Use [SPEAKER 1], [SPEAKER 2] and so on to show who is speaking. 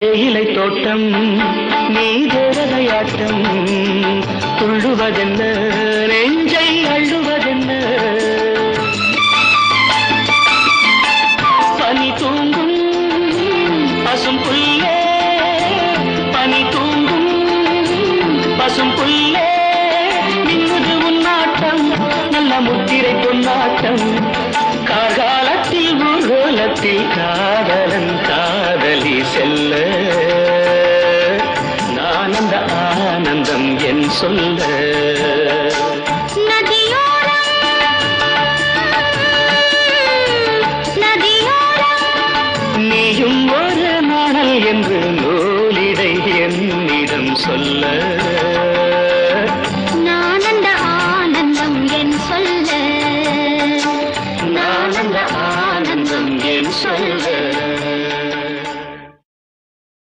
[SPEAKER 1] தேயிலை தோட்டம் நீ தேவதையாட்டம் துள்ளுவதென்ன நெஞ்சை அள்ளுவதென்ன பனி தூங்கும் பசும் புல்லே பனி தூங்கும் பசும் புல்லே நின்னுது உன்னாட்டம் நல்ல முத்திரை பொன்னாட்டம் காகாலத்தில் ஊர்வலத்தில் காதலன் காதலி செல்ல நானந்த ஆனந்தம் என் சொல்ல நீயும் ஒரு நாணல் என்று நூலிடை என்னிடம் சொல்ல